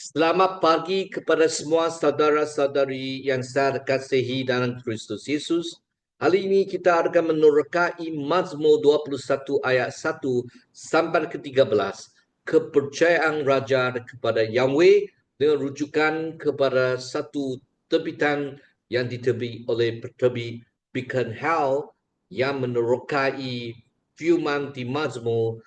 Selamat pagi kepada semua saudara-saudari yang saya kasihi dalam Kristus Yesus. Hari ini kita akan menerokai Mazmur 21 ayat 1 sampai ke-13. Kepercayaan Raja kepada Yahweh dengan rujukan kepada satu terbitan yang diterbit oleh penerbit Beacon Hall yang menerokai firman di Mazmur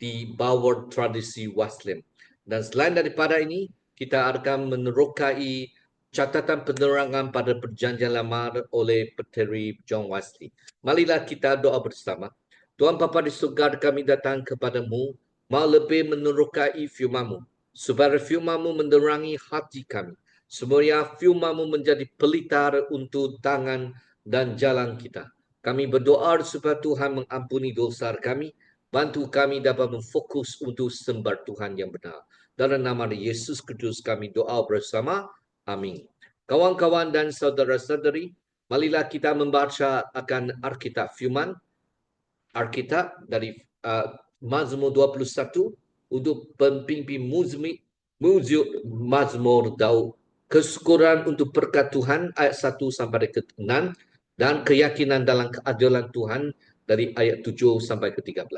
di bawah tradisi Wesleyan. Dan selain daripada ini, kita akan menerokai catatan penerangan pada perjanjian lama oleh Peteri John Wesley. Marilah kita doa bersama. Tuhan Bapa di surga, kami datang kepadamu, mau lebih menerokai firman-Mu, supaya firman-Mu menerangi hati kami. Supaya firman-Mu menjadi pelita untuk tangan dan jalan kita. Kami berdoa supaya Tuhan mengampuni dosa kami, bantu kami dapat memfokus untuk sembah Tuhan yang benar. Dalam nama Yesus Kristus kami doa bersama. Amin. Kawan-kawan dan saudara-saudari, marilah kita membaca akan Alkitab firman. Alkitab dari Mazmur 21 untuk pemimpin Mazmur Daud. Kesyukuran untuk berkat Tuhan ayat 1 sampai ke 6 dan keyakinan dalam keadilan Tuhan dari ayat 7 sampai ke 13.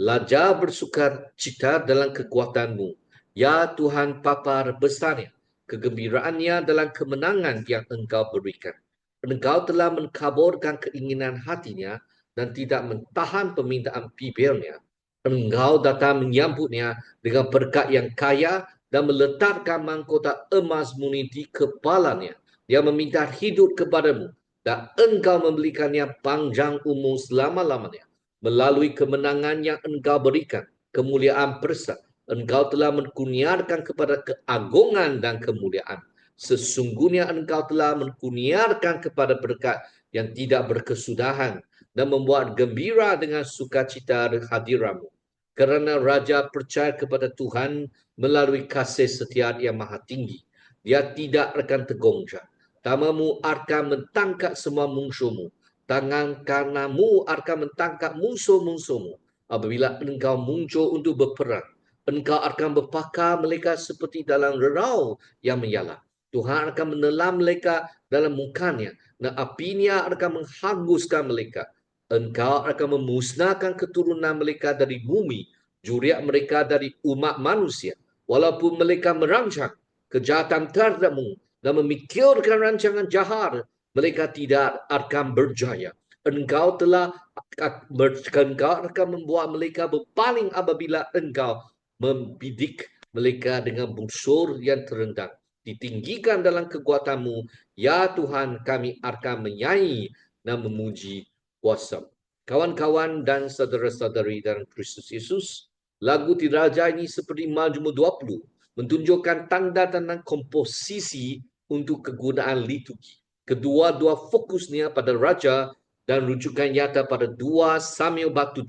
Lajar bersukar cita dalam kekuatanmu, ya Tuhan papar besarnya, kegembiraannya dalam kemenangan yang Engkau berikan. Engkau telah mengkaburkan keinginan hatinya dan tidak mentahan permintaan bibirnya. Engkau datang menyambutnya dengan berkat yang kaya dan meletakkan mahkota emas murni di kepalanya. Dia meminta hidup kepadamu dan engkau memberikannya panjang umur selama-lamanya. Melalui kemenangan yang engkau berikan, kemuliaan besar, engkau telah mengkurniakan kepada keagungan dan kemuliaan. Sesungguhnya engkau telah mengkurniakan kepada berkat yang tidak berkesudahan dan membuat gembira dengan sukacita hadiratmu. Kerana Raja percaya kepada Tuhan melalui kasih setia yang maha tinggi. Dia tidak akan tergoncang. Tanganmu akan mentangkap semua musuhmu. Tangan kananmu akan mentangkap musuh-musuhmu. Apabila engkau muncul untuk berperang, engkau akan berpakar mereka seperti dalam rerau yang menyala. Tuhan akan menelan mereka dalam mukanya dan apinya akan menghanguskan mereka. Engkau akan memusnahkan keturunan mereka dari bumi, zuriat mereka dari umat manusia. Walaupun mereka merancang kejahatan terhadapmu dan memikirkan rancangan jahat, mereka tidak akan berjaya. Engkau akan membuat mereka berpaling apabila engkau membidik mereka dengan busur yang terendam. Ditinggikan dalam kekuatanmu, ya Tuhan, kami akan menyanyi dan memuji kuasa. Kawan-kawan dan saudara-saudari dalam Kristus Yesus, lagu Tiraja ini seperti Mazmur 20 menunjukkan tanda-tanda komposisi untuk kegunaan liturgi. Kedua-dua fokusnya pada Raja dan rujukan nyata pada 2 Samuel bab 7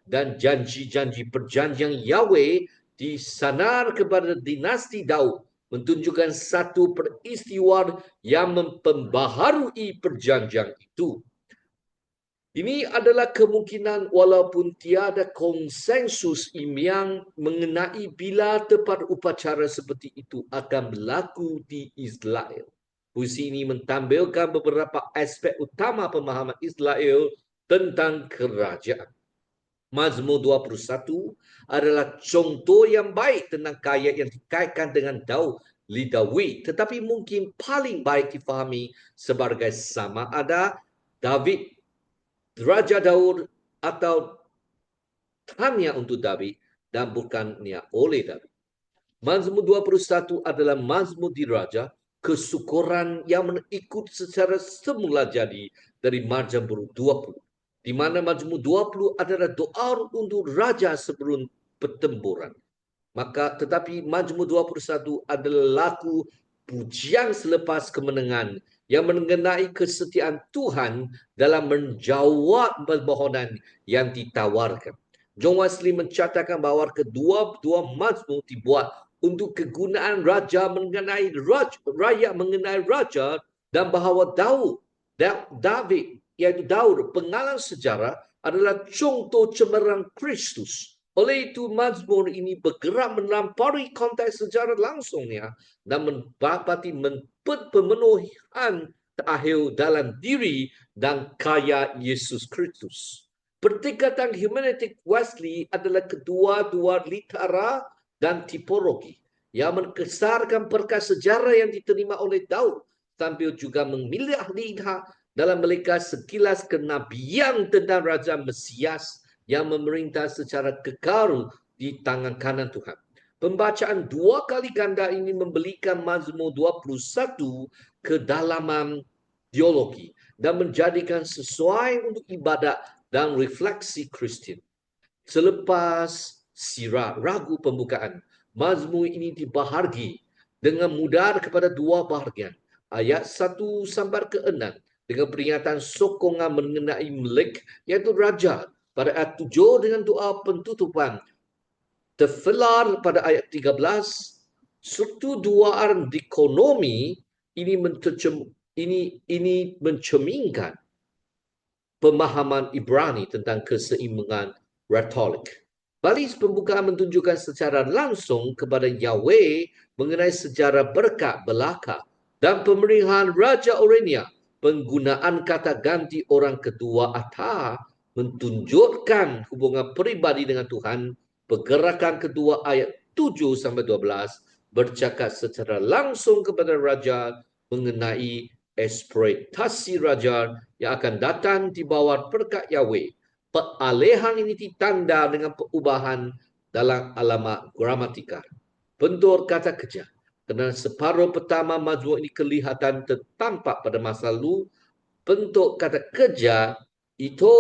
dan janji-janji perjanjian Yahweh disanar kepada dinasti Daud, menunjukkan satu peristiwa yang memperbaharui perjanjian itu. Ini adalah kemungkinan walaupun tiada konsensus ilmiah mengenai bila tepat upacara seperti itu akan berlaku di Israel. Puisi ini menampilkan beberapa aspek utama pemahaman Israel tentang kerajaan. Mazmur 21 adalah contoh yang baik tentang kaya yang dikaitkan dengan Daud Lidawi, tetapi mungkin paling baik difahami sebagai sama ada David, Raja Daud atau hanya untuk David dan bukannya oleh David. Mazmur 21 adalah Mazmur diraja, kesyukuran yang mengikut secara semula jadi dari Mazmur 20. Di mana Mazmur 20 adalah doa untuk raja sebelum pertempuran. Tetapi Mazmur 21 adalah lagu pujian selepas kemenangan yang mengenai kesetiaan Tuhan dalam menjawab permohonan yang ditawarkan. John Wesley mencatatkan bahawa kedua-dua mazmur dibuat untuk kegunaan raja mengenai rakyat mengenai raja, dan bahawa David, iaitu Daud, pengalaman sejarah adalah contoh cemerlang Kristus. Oleh itu, Mazmur ini bergerak melampaui konteks sejarah langsungnya dan mendapati pemenuhan terakhir dalam diri dan karya Yesus Kristus. Pendekatan hermeneutik Wesley adalah kedua-dua litera dan tipologi yang mengesarkan berkas sejarah yang diterima oleh Daud sambil juga melihat dalam mereka sekilas kenabian tentang Raja Mesias yang memerintah secara kekal di tangan kanan Tuhan. Pembacaan dua kali ganda ini memberikan Mazmur 21 kedalaman teologi dan menjadikan sesuai untuk ibadat dan refleksi Kristian. Selepas sirah ragu pembukaan, Mazmur ini dibahagi dengan mudah kepada dua bahagian. Ayat 1 sampai ke 6 dengan peringatan sokongan mengenai milik, iaitu raja, pada ayat 7 dengan doa pentutupan. Terfelar pada ayat 13, struktur duaan dikonomi ini mencerminkan pemahaman Ibrani tentang keseimbangan retorik. Baris pembukaan menunjukkan secara langsung kepada Yahweh mengenai sejarah berkat belaka dan pemerintahan Raja Orenia. Penggunaan kata ganti orang kedua Atha menunjukkan hubungan peribadi dengan Tuhan. Pergerakan kedua ayat 7 sampai 12 bercakap secara langsung kepada Raja mengenai eksploitasi Raja yang akan datang di bawah berkat Yahweh. Peralihan ini ditanda dengan perubahan dalam alamat gramatikal. Bentuk kata kerja. Kerana separuh pertama Mazmur ini kelihatan tertampak pada masa lalu, bentuk kata kerja itu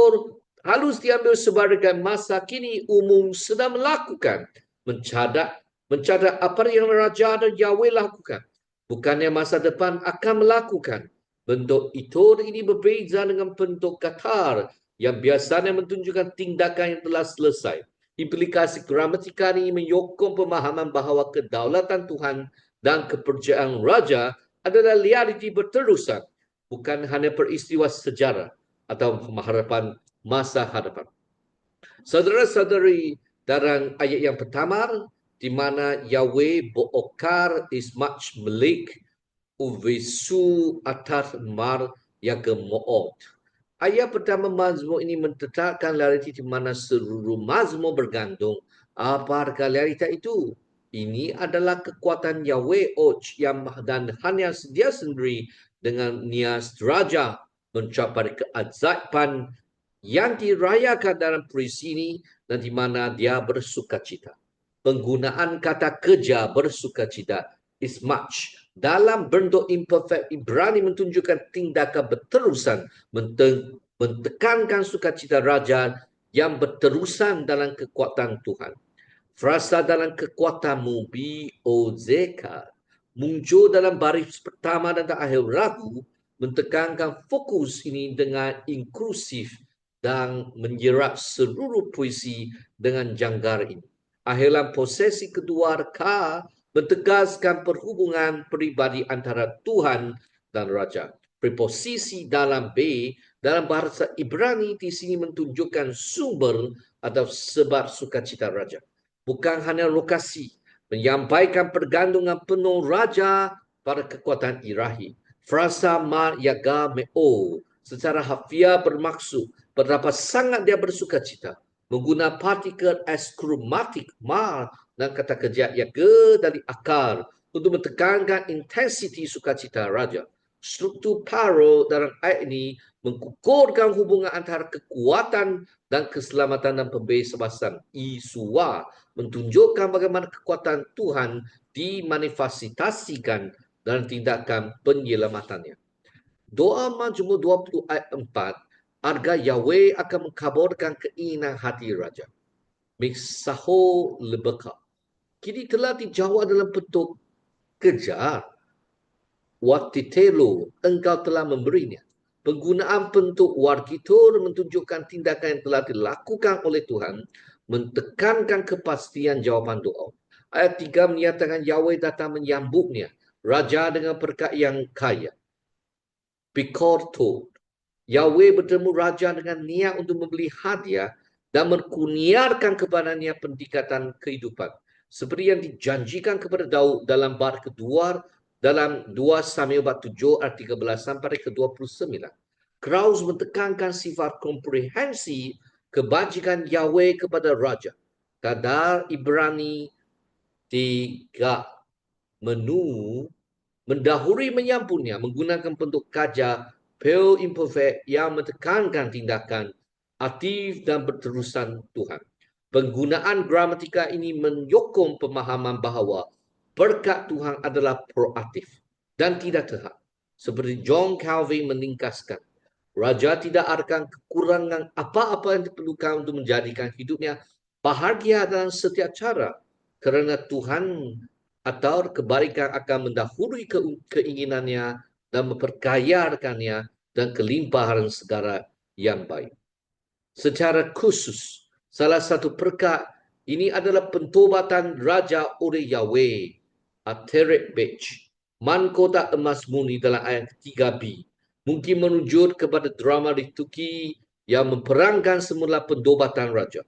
harus diambil sebagai masa kini umum sedang melakukan. Mencatat apa yang Raja dan Yahweh lakukan. Bukannya masa depan akan melakukan. Bentuk itu ini berbeza dengan bentuk katar yang biasanya menunjukkan tindakan yang telah selesai. Implikasi gramatikal ini menyokong pemahaman bahawa kedaulatan Tuhan dan kepercayaan Raja adalah realiti berterusan, bukan hanya peristiwa sejarah atau pengharapan masa hadapan. Saudara-saudari, dalam ayat yang pertama, di mana Yahweh beokar ismach melik uvisu atas mar yang kemoot. Ayat pertama Mazmur ini menetapkan realiti di mana seluruh Mazmur bergantung. Apakah realiti itu? Ini adalah kekuatan Yahweh yang dan hanya dia sendiri dengan nias raja mencapai keajaiban yang dirayakan dalam puisi ini dan di mana dia bersukacita. Penggunaan kata kerja bersukacita is much dalam bentuk imperfect Ibrani menunjukkan tindakan berterusan mentekankan sukacita raja yang berterusan dalam kekuatan Tuhan. Frasa dalam kekuatanmu BOZK muncul dalam baris pertama dan terakhir ragu mentekankan fokus ini dengan inklusif dan menjerat seluruh puisi dengan janggar ini. Akhiran posesi kedua K mentegaskan perhubungan peribadi antara Tuhan dan Raja. Preposisi dalam B dalam bahasa Ibrani di sini menunjukkan sumber atau sebab sukacita Raja. Bukan hanya lokasi, menyampaikan pergantungan penuh Raja pada kekuatan ilahi. Frasa ma yaga meo secara harfiah bermaksud betapa sangat dia bersukacita. Menggunakan partikel ekskromatik ma dan kata kerja yaga dari akar untuk mentekankan intensiti sukacita Raja. Struktur paro dalam ayat ini mengukurkan hubungan antara kekuatan dan keselamatan dan pembebasan Isua, menunjukkan bagaimana kekuatan Tuhan dimanifestasikan dalam tindakan penyelamatannya. Doa Mazmur 20 ayat 4, agar Yahweh akan mengabulkan keinginan hati Raja. Miksaho lebeka. Kini telah dijawab dalam bentuk kejar. Watitelo, engkau telah memberinya. Penggunaan bentuk wargitur menunjukkan tindakan yang telah dilakukan oleh Tuhan, mentekankan kepastian jawapan doa. Ayat 3 menyatakan Yahweh datang menyambutnya, Raja dengan berkat yang kaya. Bikorto, Yahweh bertemu Raja dengan niat untuk membeli hadiah dan menkurniakan kepadanya peningkatan kehidupan. Seperti yang dijanjikan kepada Daud dalam bab kedua, dalam 2 Samuel bab 7 ayat 13 sampai ke 29. Kraus menekankan sifat komprehensi kebajikan Yahweh kepada raja. Kadar Ibrani 3 menu mendahului menyampunnya menggunakan bentuk kaja pale imperfect yang menekankan tindakan aktif dan berterusan Tuhan. Penggunaan gramatika ini menyokong pemahaman bahawa berkat Tuhan adalah proaktif dan tidak terhad. Seperti John Calvin meningkaskan, raja tidak akan kekurangan apa-apa yang diperlukan untuk menjadikan hidupnya bahagia dalam setiap cara, kerana Tuhan atau kebaikan akan mendahului keinginannya dan memperkayakannya dan kelimpahan segala yang baik. Secara khusus, salah satu berkat ini adalah pentobatan raja oleh Yahweh. Ateret Bech, Mahkota Emas Murni dalam ayat 3b, mungkin menunjuk kepada drama liturgi yang memperangkan semula pentobatan raja.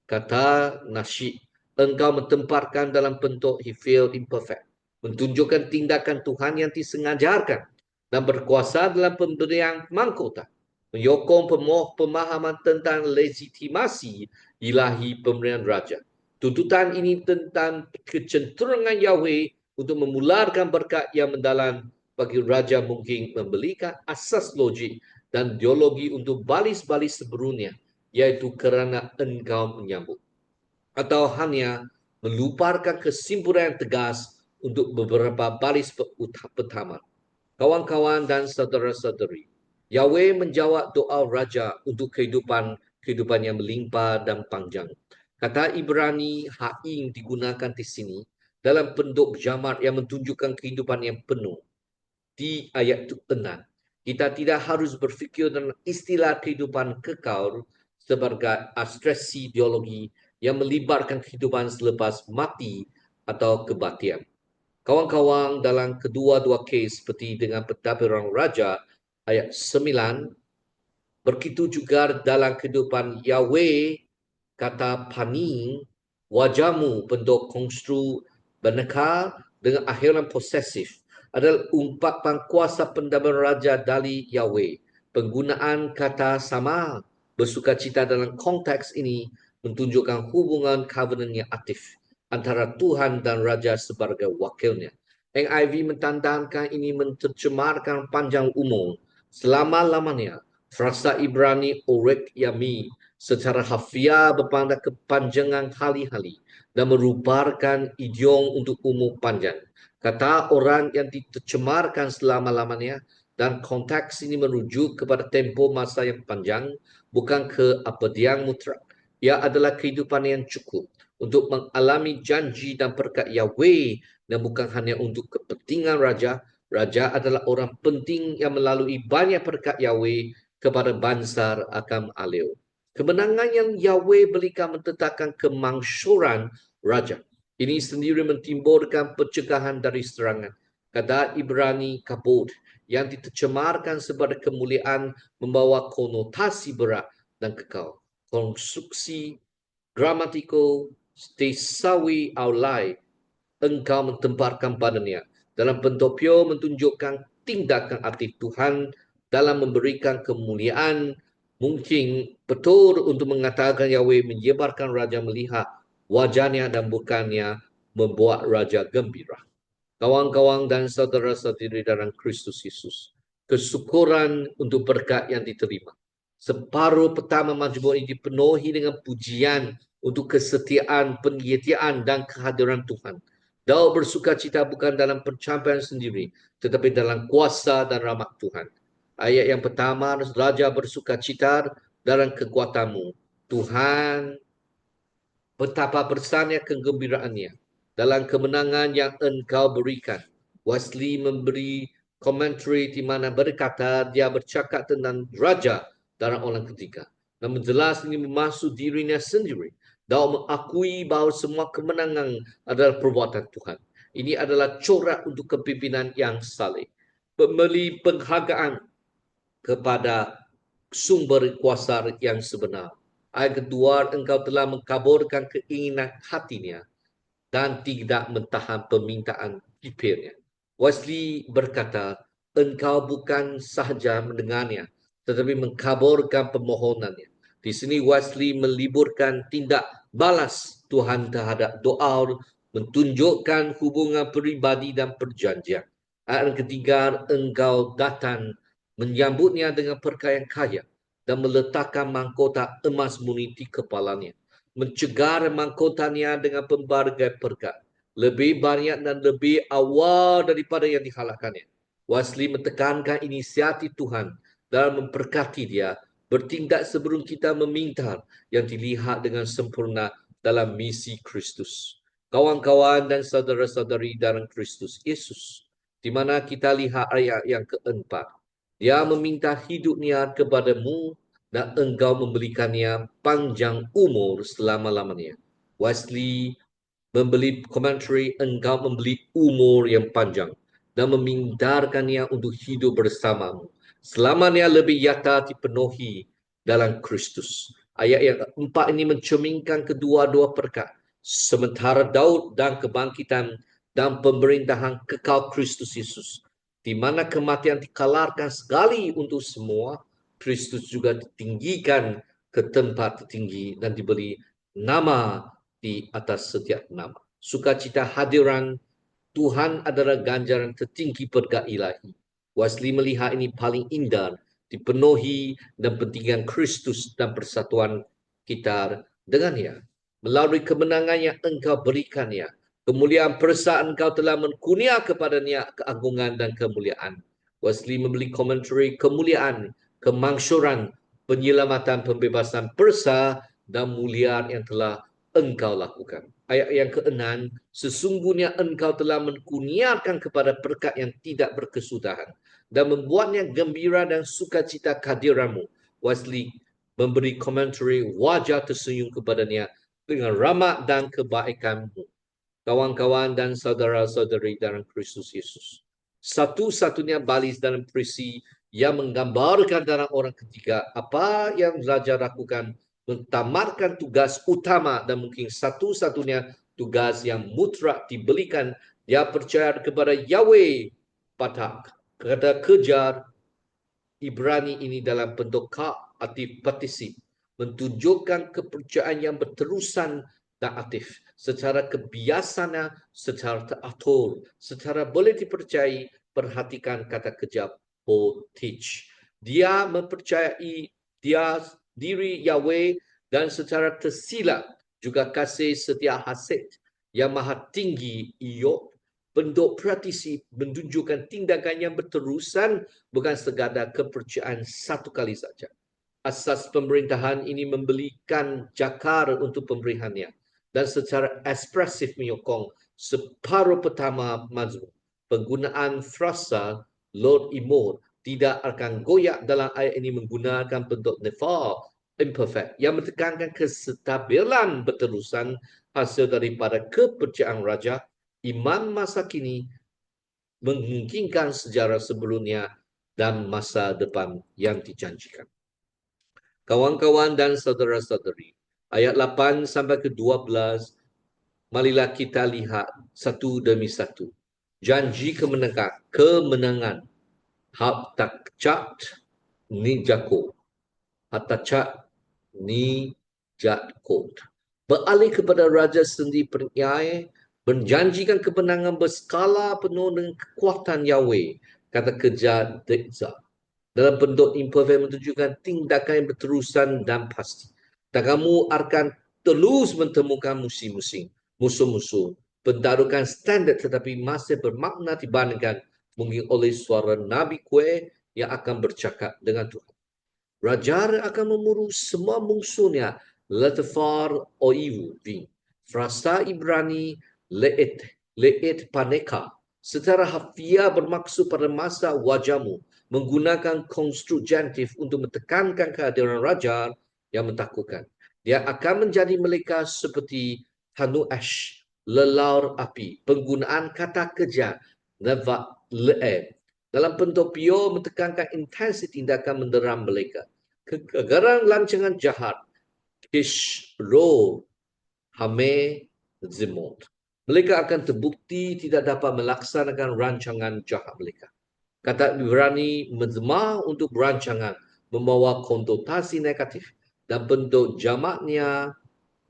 Kata nasyid, engkau mentempatkan dalam bentuk he feel imperfect, menunjukkan tindakan Tuhan yang disengajakan dan berkuasa dalam pemberian mahkota, menyokong pemahaman tentang legitimasi ilahi pemberian raja. Tuntutan ini tentang kecenderungan Yahweh untuk memularkan berkat yang mendalam bagi raja mungkin memberikan asas logik dan teologi untuk balis-balis sebelumnya, iaitu kerana engkau menyambut. Atau hanya meluparkan kesimpulan yang tegas untuk beberapa balis pertama. Kawan-kawan dan saudara-saudari, Yahweh menjawab doa raja untuk kehidupan yang melimpah dan panjang. Kata Ibrani ha'ing digunakan di sini dalam bentuk jamak yang menunjukkan kehidupan yang penuh. Di ayat 6, kita tidak harus berfikir tentang istilah kehidupan kekal sebagai abstraksi ideologi yang melibatkan kehidupan selepas mati atau kematian. Kawan-kawan, dalam kedua-dua kes seperti dengan pentadbiran raja ayat 9, begitu juga dalam kehidupan Yahweh, kata paning, wajahmu bentuk konstru beneka dengan akhiran posesif adalah ungkapan kuasa pentadbiran raja dari Yahweh. Penggunaan kata sama bersukacita dalam konteks ini menunjukkan hubungan covenant yang aktif antara Tuhan dan Raja sebagai wakilnya. NIV mentandangkan ini menterjemahkan panjang umur selama-lamanya. Frasa Ibrani Orek Yami secara harfiah berpandang kepanjangan hari-hari dan merupakan idiom untuk umur panjang. Kata orang yang diterjemahkan selama-lamanya dan konteks ini merujuk kepada tempoh masa yang panjang, bukan ke abadian mutlak. Ia adalah kehidupan yang cukup untuk mengalami janji dan berkat Yahweh dan bukan hanya untuk kepentingan raja. Raja adalah orang penting yang melalui banyak berkat Yahweh kepada bangsa akan mengalir. Kemenangan yang Yahweh berikan mentetapkan kemangsuran raja. Ini sendiri mentimbulkan pencegahan dari serangan. Kata Ibrani kabut yang diterjemahkan sebagai kemuliaan membawa konotasi berat dan kekal. Konstruksi gramatiko tesawi aulai engkau mentempatkan padanya dalam bentuk pure menunjukkan tindakan aktif Tuhan dalam memberikan kemuliaan. Mungkin betul untuk mengatakan Yahweh menyebarkan raja melihat wajahnya dan bukannya membuat raja gembira. Kawan-kawan dan saudara-saudari dalam Kristus Yesus, kesyukuran untuk berkat yang diterima. Separuh pertama majmuk ini dipenuhi dengan pujian untuk kesetiaan, penyetiaan dan kehadiran Tuhan. Daud bersukacita bukan dalam pencapaian sendiri, tetapi dalam kuasa dan rahmat Tuhan. Ayat yang pertama, Raja bersukacita dalam kekuatanmu. Tuhan, betapa besarnya kegembiraannya dalam kemenangan yang engkau berikan. Wesley memberi komentari di mana berkata dia bercakap tentang raja dalam orang ketiga. Dan menjelas ini memasuk dirinya sendiri. Daud mengakui bahawa semua kemenangan adalah perbuatan Tuhan. Ini adalah corak untuk kepimpinan yang saleh. Memberi penghargaan kepada sumber kuasa yang sebenar. Ayat kedua, engkau telah mengkaburkan keinginan hatinya dan tidak mentahan permintaan bibirnya. Wesley berkata, engkau bukan sahaja mendengarnya, tetapi mengkaburkan permohonannya. Di sini Wesley meliburkan tindak balas Tuhan terhadap doa, menunjukkan hubungan peribadi dan perjanjian. Ayat ketiga, engkau datang menyambutnya dengan perkara yang kaya dan meletakkan mahkota emas murni di kepalanya, mencegar mahkotanya dengan pelbagai berkat, lebih banyak dan lebih awal daripada yang diharapkannya. Wesley menekankan inisiatif Tuhan dalam memberkati dia, bertindak sebelum kita meminta, yang dilihat dengan sempurna dalam misi Kristus. Kawan-kawan dan saudara-saudari dalam Kristus Yesus, di mana kita lihat ayat yang keempat. Dia meminta hidupnya kepadamu dan engkau memberikannya panjang umur selama-lamanya. Wesley membeli komentari, engkau membeli umur yang panjang dan memindarkannya untuk hidup bersamamu. Selamanya lebih nyata dipenuhi dalam Kristus. Ayat yang keempat ini mencerminkan kedua-dua perkara. Sementara Daud dan kebangkitan dan pemerintahan kekal Kristus Yesus, di mana kematian dikalarkan sekali untuk semua, Kristus juga ditinggikan ke tempat tertinggi dan diberi nama di atas setiap nama. Sukacita hadiran Tuhan adalah ganjaran tertinggi berkat ilahi. Wesley melihat ini paling indah, dipenuhi dan pentingkan Kristus dan persatuan kita dengannya. Melalui kemenangan yang engkau berikannya, kemuliaan perasaan engkau telah menkurnia kepadanya keagungan dan kemuliaan. Wesley membeli komentari kemuliaan, kemangsuran, penyelamatan, pembebasan persa dan mulia yang telah engkau lakukan. Ayat yang keenam, sesungguhnya engkau telah menkurniakan kepada berkat yang tidak berkesudahan dan membuatnya gembira dan sukacita kehadiranmu. Wesley memberi komentari, wajah tersenyum kepadanya dengan rahmat dan kebaikanmu. Kawan-kawan dan saudara-saudari dalam Kristus Yesus, satu-satunya balis dalam puisi yang menggambarkan dalam orang ketiga apa yang Raja lakukan, mentamatkan tugas utama dan mungkin satu-satunya tugas yang mutlak diberikan. Dia percaya kepada Yahweh Patak. Kata kejar Ibrani ini dalam bentuk arti partisip, menunjukkan kepercayaan yang berterusan dan aktif, secara kebiasaan, secara teratur, secara boleh dipercayai. Perhatikan kata kerja teach. Dia mempercayai dia diri Yahweh dan secara tersilat juga kasih setia hasad yang maha tinggi Iyob. Bentuk praktisi menunjukkan tindakan yang berterusan, bukan sekadar kepercayaan satu kali saja. Asas pemerintahan ini memberikan jakar untuk pemberiannya dan secara ekspresif menyokong separuh pertama mazmur. Penggunaan frasa Lord Imod tidak akan goyak dalam ayat ini menggunakan bentuk nefar imperfect yang menekankan kestabilan berterusan hasil daripada kepercayaan raja. Imam masa kini memungkinkan sejarah sebelumnya dan masa depan yang dijanjikan. Kawan-kawan dan saudara-saudari, ayat 8 sampai ke 12, marilah kita lihat satu demi satu. Janji kemenangan. Hatacat ni Jakot. Hatacat ni Jakot. Beralih kepada Raja Sendi Penyai, menjanjikan kemenangan berskala penuh dengan kekuatan Yahweh, kata kerja Dekza. Dalam bentuk imperfect menunjukkan tindakan yang berterusan dan pasti. Dan kamu akan terus menemukan musuh-musuh, pendarukan standard tetapi masih bermakna dibandingkan mungkin oleh suara Nabi Kue yang akan bercakap dengan Tuhan. Raja akan memurus semua musuhnya, letafar oivu ving. Frasa Ibrani leet paneka. Secara harfiah bermaksud pada masa wajahmu, menggunakan konstruktif untuk menekankan kehadiran raja yang menakutkan. Dia akan menjadi mereka seperti tanu ash, lelar api. Penggunaan kata kerja neva le'eb dalam bentuk pure menekankan intensi tindakan menderam mereka. Kegagalan lancangan jahat Kishro Hame Zimot. Mereka akan terbukti tidak dapat melaksanakan rancangan jahat mereka. Kata Ibrani menzemah untuk berancangan membawa konotasi negatif dan bentuk jamaknya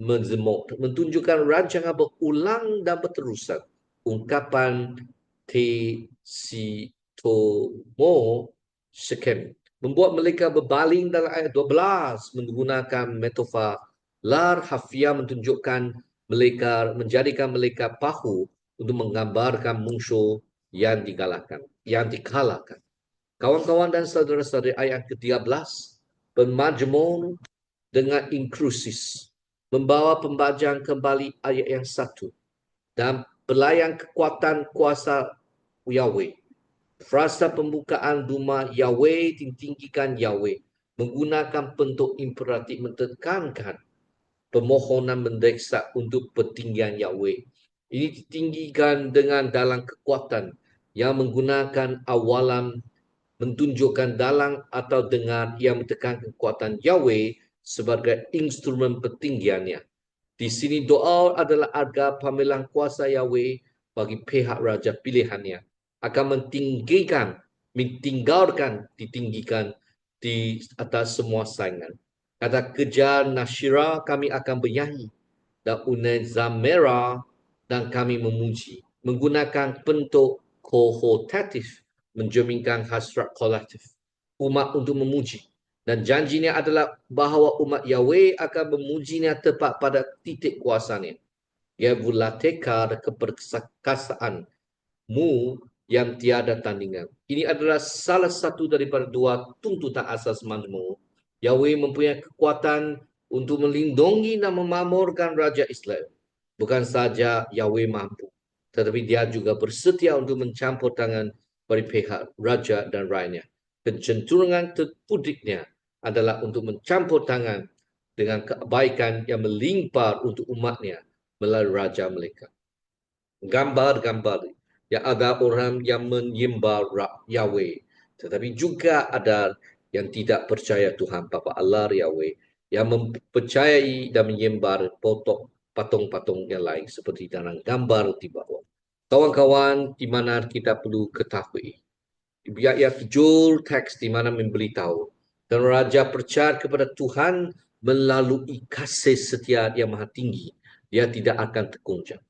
menzemot menunjukkan rancangan berulang dan berterusan. Ungkapan tesitomo sekem membuat mereka berbaling dalam ayat 12 menggunakan metafor lar hafia menunjukkan mereka menjadikan mereka bahu untuk menggambarkan musuh yang dikalahkan. Kawan-kawan dan saudara-saudara, ayat ke-13 bermajmur dengan inklusis membawa pembacaan kembali ayat yang satu dan pelayan kekuatan kuasa Yahweh. Frasa pembukaan rumah Yahweh ditinggikan Yahweh menggunakan bentuk imperatif menekankan permohonan mendesak untuk pertinggian Yahweh. Ini ditinggikan dengan dalam kekuatan yang menggunakan awalan menunjukkan dalang atau dengar yang menekankan kekuatan Yahweh sebagai instrumen pertinggiannya. Di sini doa adalah agar pambilan kuasa Yahweh bagi pihak raja pilihannya akan ditinggikan di atas semua saingan. Kata kejar Nasyira kami akan bernyanyi dan Unezamera dan kami memuji menggunakan bentuk kohotatif mencerminkan hasrat kolektif umat untuk memuji dan janjinya adalah bahawa umat Yahweh akan memujinya tepat pada titik kuasanya. Ya vulateka keperkasaanmu yang tiada tandingan. Ini adalah salah satu daripada dua tuntutan asas Mazmur. Yahweh mempunyai kekuatan untuk melindungi dan memakmurkan Raja Israel. Bukan saja Yahweh mampu, tetapi dia juga bersedia untuk mencampur tangan bagi pihak Raja dan rakyatnya. Kecenderungan terpudiknya adalah untuk mencampur tangan dengan kebaikan yang melimpah untuk umatnya melalui Raja mereka. Gambar-gambar yang ada orang yang menyembah Yahweh, tetapi juga ada yang tidak percaya Tuhan Bapa Allah Yahweh, yang mempercayai dan menyembah patung-patung yang lain seperti dalam gambar di bawah. Kawan-kawan, di mana kita perlu ketahui, ayat 7 teks di mana memberitahu dan Raja percaya kepada Tuhan melalui kasih setia yang maha tinggi, dia tidak akan tergoncang.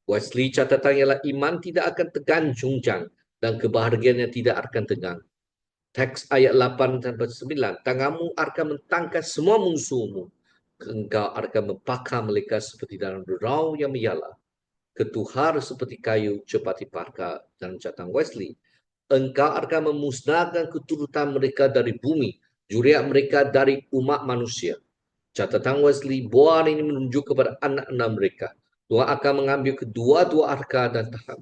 Wesley catatan ialah iman tidak akan terganjungjang dan kebahagiaannya tidak akan tegang. Teks ayat 8 sampai 9. Tanganmu akan mentangkas semua musuhmu. Engkau akan membakar mereka seperti dalam derau yang menyala. Ketuhar seperti kayu cepat dibakar. Dan catatan Wesley. Engkau akan memusnahkan keturutan mereka dari bumi. Zuriat mereka dari umat manusia. Catatan Wesley, buah ini menunjuk kepada anak-anak mereka. Tuhan akan mengambil kedua-dua arka dan tahan.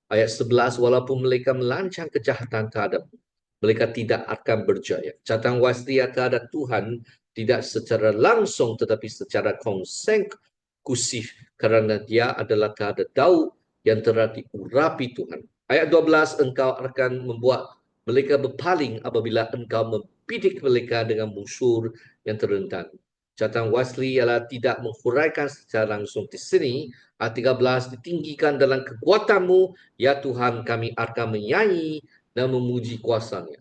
Ayat 11, walaupun mereka melancang kejahatan terhadapmu, mereka tidak akan berjaya. Catatan Wesley terhadap Tuhan tidak secara langsung tetapi secara konsekusif kerana dia adalah terhadap Daud yang telah diurapi Tuhan. Ayat 12, engkau akan membuat mereka berpaling apabila engkau membidik mereka dengan musuh yang terentang. Catatan Wesley ialah tidak menghuraikan secara langsung di sini. Ayat 13, ditinggikan dalam kekuatanmu, ya Tuhan kami akan menyanyi dan memuji kuasanya.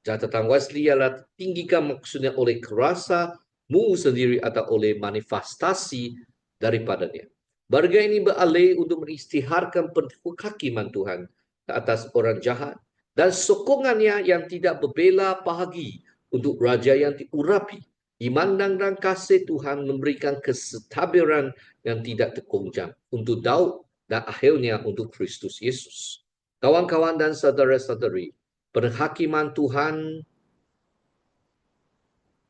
Catatan Wesley ialah tinggikan maksudnya oleh kerasamu sendiri atau oleh manifestasi daripadanya. Bagian ini beralih untuk mengisytiharkan penghakiman Tuhan ke atas orang jahat dan sokongannya yang tidak berbela pahagi untuk raja yang diurapi. Iman dan kasih Tuhan memberikan kestabilan yang tidak tergoncang untuk Daud dan akhirnya untuk Kristus Yesus. Kawan-kawan dan saudara-saudari, penghakiman Tuhan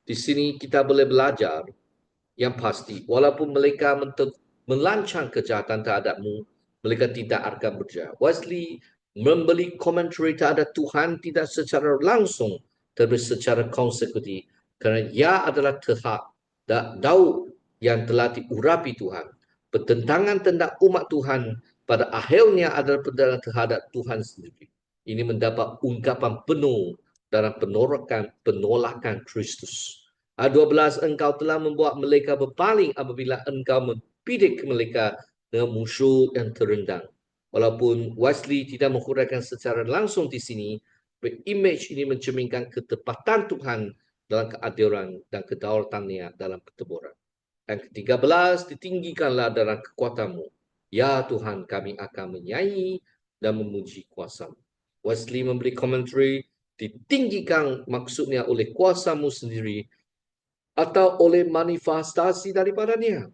di sini kita boleh belajar yang pasti, walaupun mereka melancang kejahatan terhadapmu, mereka tidak akan berjaya. Wesley memberi komentari terhadap Tuhan tidak secara langsung, tetapi secara konsekutif. Kerana ia adalah terhak Daud yang telah diurapi Tuhan. Pertentangan tentang umat Tuhan pada akhirnya adalah pertentangan terhadap Tuhan sendiri. Ini mendapat ungkapan penuh dalam penolakan Kristus. Ayat 12, engkau telah membuat mereka berpaling apabila engkau membidik mereka dengan musuh yang terendang. Walaupun Wesley tidak menghuraikan secara langsung di sini, image ini mencerminkan ketepatan Tuhan dalam keadilan dan kedaulatannya dalam keteburan. Yang ke-13, ditinggikanlah dalam kekuatanmu. Ya Tuhan, kami akan menyanyi dan memuji kuasamu. Wesley memberi komentari, ditinggikan maksudnya oleh kuasamu sendiri atau oleh manifestasi daripadanya.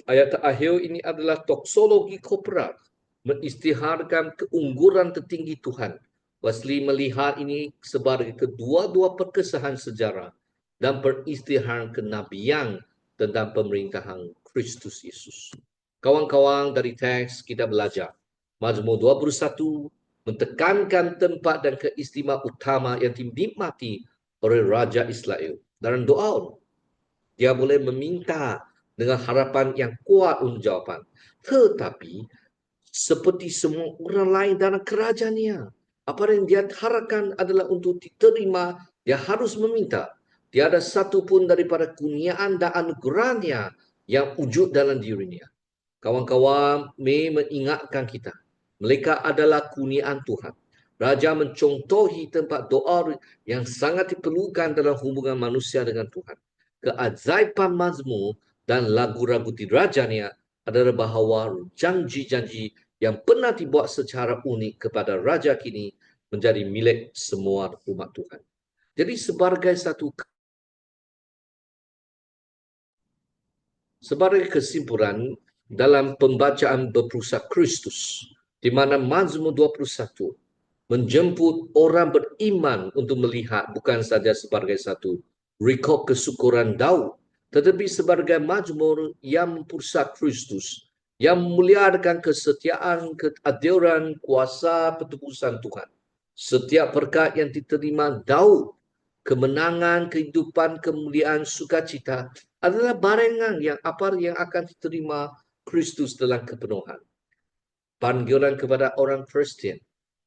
Ayat terakhir ini adalah toksologi korporat, mengisytiharkan keunggulan tertinggi Tuhan. Wesley melihat ini sebagai kedua-dua perkesahan sejarah dan perisytiharan kenabian tentang pemerintahan Kristus Yesus. Kawan-kawan, dari teks kita belajar Mazmur 21 mentekankan tempat dan keistimewaan utama yang dinikmati oleh Raja Israel. Dalam doa, dia boleh meminta dengan harapan yang kuat untuk jawapan. Tetapi, seperti semua orang lain dalam kerajaannya, apa yang dia harapkan adalah untuk diterima, dia harus meminta. Tiada satu pun daripada kurniaan dan anugerahnya yang wujud dalam dirinya. Kawan-kawan, May mengingatkan kita, mereka adalah kurniaan Tuhan. Raja mencontohi tempat doa yang sangat diperlukan dalam hubungan manusia dengan Tuhan. Keajaiban Mazmur dan lagu-lagu dirajanya adalah bahawa janji-janji yang pernah dibuat secara unik kepada Raja kini menjadi milik semua umat Tuhan. Jadi sebagai kesimpulan dalam pembacaan berpusat Kristus, di mana Mazmur 21 menjemput orang beriman untuk melihat bukan saja sebagai satu rekod kesyukuran Daud, tetapi sebagai mazmur yang berpusat Kristus, yang memuliakan kesetiaan, keadilan, kuasa, petebusan Tuhan. Setiap berkat yang diterima Daud, kemenangan, kehidupan, kemuliaan, sukacita adalah barengan yang akan diterima Kristus dalam kepenuhan. Panggilan kepada orang Kristian.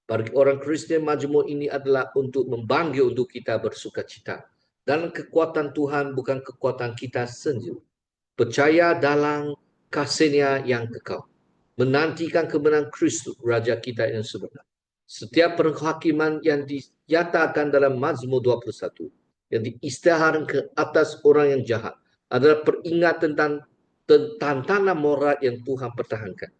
Bagi orang Kristian, Mazmur ini adalah untuk memanggil untuk kita bersukacita. Dan kekuatan Tuhan bukan kekuatan kita sendiri. Percaya dalam kasih-Nya yang kekal. Menantikan kemenangan Kristus, Raja kita yang sebenar. Setiap penghakiman yang dinyatakan dalam Mazmur 21, yang diisytiharkan ke atas orang yang jahat, adalah peringatan tentang tanah morat yang Tuhan pertahankan.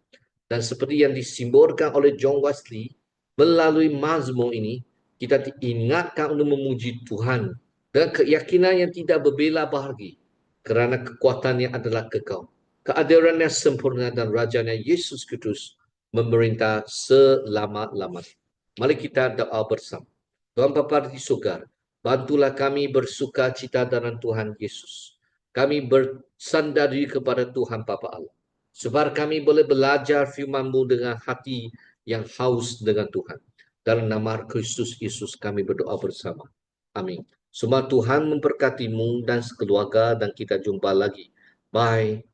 Dan seperti yang disimbolkan oleh John Wesley, melalui mazmur ini, kita diingatkan untuk memuji Tuhan dengan keyakinan yang tidak berbela bahagi, kerana kekuatannya adalah kekal. Keadilannya sempurna dan rajanya Yesus Kristus memerintah selama-lamanya. Mari kita doa bersama. Tuhan Bapa di surga, bantulah kami bersuka cita dalam Tuhan Yesus. Kami bersandar diri kepada Tuhan Bapa Allah, supaya kami boleh belajar firman-Mu dengan hati yang haus dengan Tuhan. Dalam nama Kristus Yesus kami berdoa bersama. Amin. Semua Tuhan memberkatimu dan sekeluarga, dan kita jumpa lagi. Bye.